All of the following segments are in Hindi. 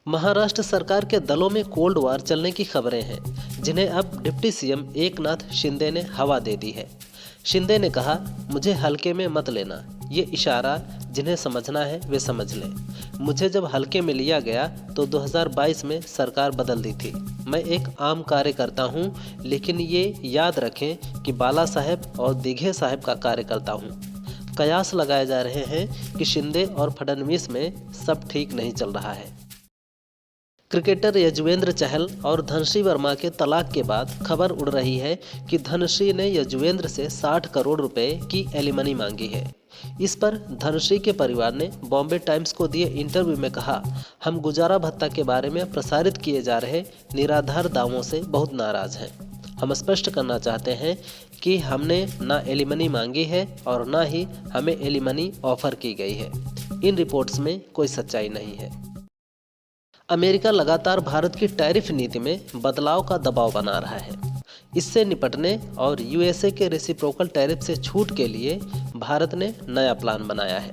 महाराष्ट्र सरकार के दलों में कोल्ड वॉर चलने की खबरें हैं, जिन्हें अब डिप्टी सीएम एकनाथ शिंदे ने हवा दे दी है। शिंदे ने कहा, मुझे हल्के में मत लेना, ये इशारा जिन्हें समझना है वे समझ लें। मुझे जब हल्के में लिया गया तो 2022 में सरकार बदल दी थी। मैं एक आम कार्यकर्ता हूँ, लेकिन ये याद रखें कि बाला साहेब और दिघे साहेब का कार्यकर्ता हूँ। कयास लगाए जा रहे हैं कि शिंदे और फडणवीस में सब ठीक नहीं चल रहा है। क्रिकेटर यजुवेंद्र चहल और धनश्री वर्मा के तलाक के बाद खबर उड़ रही है कि धनश्री ने यजुवेंद्र से 60 करोड़ रुपए की एलिमनी मांगी है। इस पर धनश्री के परिवार ने बॉम्बे टाइम्स को दिए इंटरव्यू में कहा, हम गुजारा भत्ता के बारे में प्रसारित किए जा रहे निराधार दावों से बहुत नाराज हैं। हम स्पष्ट करना चाहते हैं कि हमने ना एलिमनी मांगी है और ना ही हमें एलिमनी ऑफर की गई है। इन रिपोर्ट्स में कोई सच्चाई नहीं है। अमेरिका लगातार भारत की टैरिफ नीति में बदलाव का दबाव बना रहा है। इससे निपटने और यूएसए के रेसिप्रोकल टैरिफ से छूट के लिए भारत ने नया प्लान बनाया है।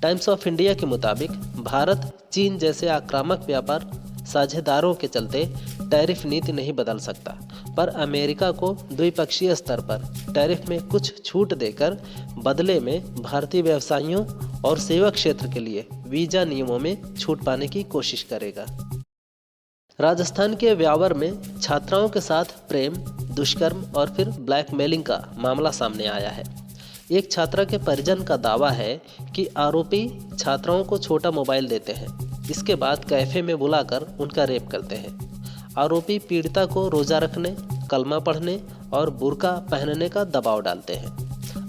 टाइम्स ऑफ इंडिया के मुताबिक भारत चीन जैसे आक्रामक व्यापार साझेदारों के चलते टैरिफ नीति नहीं बदल सकता, पर अमेरिका को द्विपक्षीय स्तर पर टैरिफ में कुछ छूट देकर बदले में भारतीय व्यवसायियों और सेवा क्षेत्र के लिए वीजा नियमों में छूट पाने की कोशिश करेगा। राजस्थान के व्यावर में छात्राओं के साथ प्रेम, दुष्कर्म और फिर ब्लैकमेलिंग का मामला सामने आया है। एक छात्रा के परिजन का दावा है कि आरोपी छात्राओं को छोटा मोबाइल देते हैं, इसके बाद कैफे में बुलाकर उनका रेप करते हैं। आरोपी पीड़िता को रोजा रखने, कलमा पढ़ने और बुर्का पहनने का दबाव डालते हैं।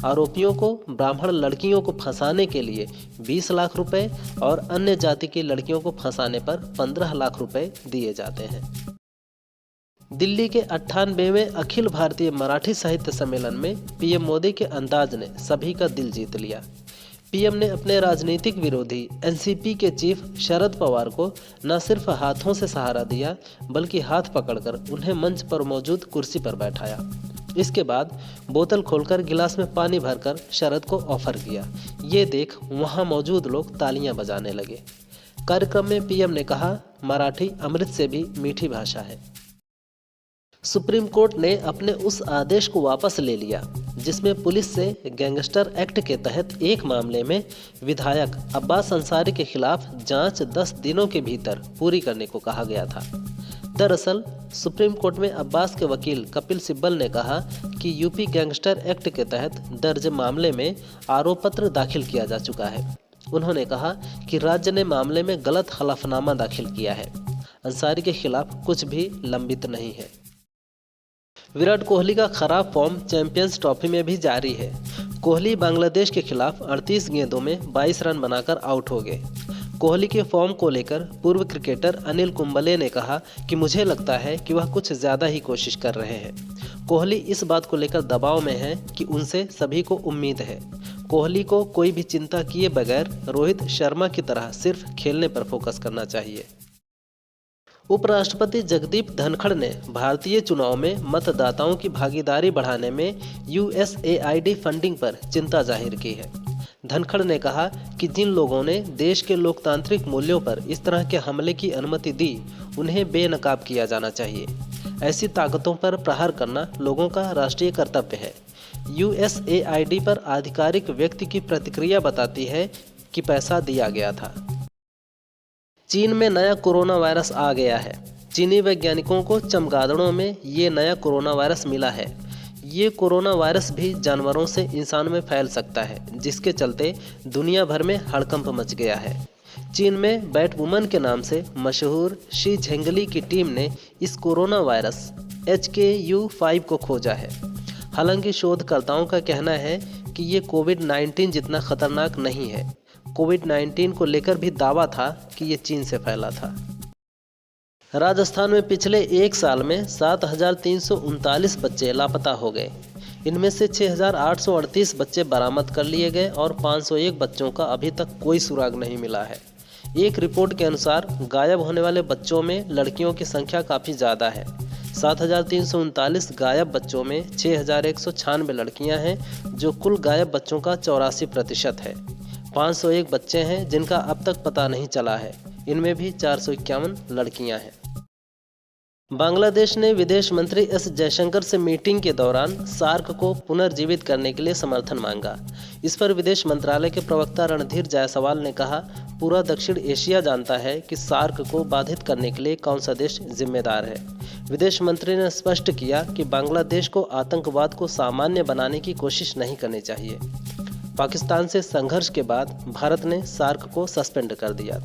आरोपियों को ब्राह्मण लड़कियों को फंसाने के लिए 20 लाख रुपए और अन्य जाति की लड़कियों को फंसाने पर 15 लाख रुपए दिए जाते हैं। दिल्ली के 98वें अखिल भारतीय मराठी साहित्य सम्मेलन में पीएम मोदी के अंदाज ने सभी का दिल जीत लिया। पीएम ने अपने राजनीतिक विरोधी एनसीपी के चीफ शरद पवार को न सिर्फ हाथों से सहारा दिया, बल्कि हाथ पकड़कर उन्हें मंच पर मौजूद कुर्सी पर बैठाया। इसके बाद बोतल खोलकर गिलास में पानी भरकर शरद को ऑफर किया। ये देख वहां मौजूद लोग तालियां बजाने लगे। कार्यक्रम में पीएम ने कहा, मराठी अमृत से भी मीठी भाषा है। सुप्रीम कोर्ट ने अपने उस आदेश को वापस ले लिया जिसमें पुलिस से गैंगस्टर एक्ट के तहत एक मामले में विधायक अब्बास अंसारी के खिलाफ जांच 10 दिनों के भीतर पूरी करने को कहा गया था। दरअसल सुप्रीम कोर्ट में अब्बास के वकील कपिल सिब्बल ने कहा कि यूपी गैंगस्टर एक्ट के तहत दर्ज मामले में आरोप पत्र दाखिल किया जा चुका है। उन्होंने कहा कि राज्य ने मामले में गलत हलफनामा दाखिल किया है। अंसारी के खिलाफ कुछ भी लंबित नहीं है। विराट कोहली का खराब फॉर्म चैंपियंस ट्रॉफी में भी जारी है। कोहली बांग्लादेश के खिलाफ 38 गेंदों में 22 रन बनाकर आउट हो गए। कोहली के फॉर्म को लेकर पूर्व क्रिकेटर अनिल कुंबले ने कहा कि मुझे लगता है कि वह कुछ ज़्यादा ही कोशिश कर रहे हैं। कोहली इस बात को लेकर दबाव में है कि उनसे सभी को उम्मीद है। कोहली को कोई भी चिंता किए बगैर रोहित शर्मा की तरह सिर्फ खेलने पर फोकस करना चाहिए। उपराष्ट्रपति जगदीप धनखड़ ने भारतीय चुनाव में मतदाताओं की भागीदारी बढ़ाने में यूएसएआईडी फंडिंग पर चिंता जाहिर की है। धनखड़ ने कहा कि जिन लोगों ने देश के लोकतांत्रिक मूल्यों पर इस तरह के हमले की अनुमति दी, उन्हें बेनकाब किया जाना चाहिए। ऐसी ताकतों पर प्रहार करना लोगों का राष्ट्रीय कर्तव्य है। यूएसएआईडी पर आधिकारिक व्यक्ति की प्रतिक्रिया बताती है कि पैसा दिया गया था। चीन में नया कोरोना वायरस आ गया है। चीनी वैज्ञानिकों को चमगादड़ों में ये नया कोरोना वायरस मिला है। ये कोरोना वायरस भी जानवरों से इंसान में फैल सकता है, जिसके चलते दुनिया भर में हड़कंप मच गया है। चीन में बैटवुमन के नाम से मशहूर शी झेंगली की टीम ने इस कोरोना वायरस HKU5 को खोजा है। हालांकि शोधकर्ताओं का कहना है कि ये कोविड-19 जितना खतरनाक नहीं है। कोविड-19 को लेकर भी दावा था कि ये चीन से फैला था। राजस्थान में पिछले एक साल में 7,339 बच्चे लापता हो गए। इनमें से 6,838 बच्चे बरामद कर लिए गए और 501 बच्चों का अभी तक कोई सुराग नहीं मिला है। एक रिपोर्ट के अनुसार गायब होने वाले बच्चों में लड़कियों की संख्या काफ़ी ज़्यादा है। 7,339 गायब बच्चों में 6,196 लड़कियां हैं, जो कुल गायब बच्चों का 84% है। 501 बच्चे हैं जिनका अब तक पता नहीं चला है। इनमें भी 451 लड़कियां हैं। बांग्लादेश ने विदेश मंत्री एस जयशंकर से मीटिंग के दौरान सार्क को पुनर्जीवित करने के लिए समर्थन मांगा। इस पर विदेश मंत्रालय के प्रवक्ता रणधीर जायसवाल ने कहा, पूरा दक्षिण एशिया जानता है कि सार्क को बाधित करने के लिए कौन सा देश जिम्मेदार है। विदेश मंत्री ने स्पष्ट किया कि बांग्लादेश को आतंकवाद को सामान्य बनाने की कोशिश नहीं करनी चाहिए। पाकिस्तान से संघर्ष के बाद भारत ने सार्क को सस्पेंड कर दिया था।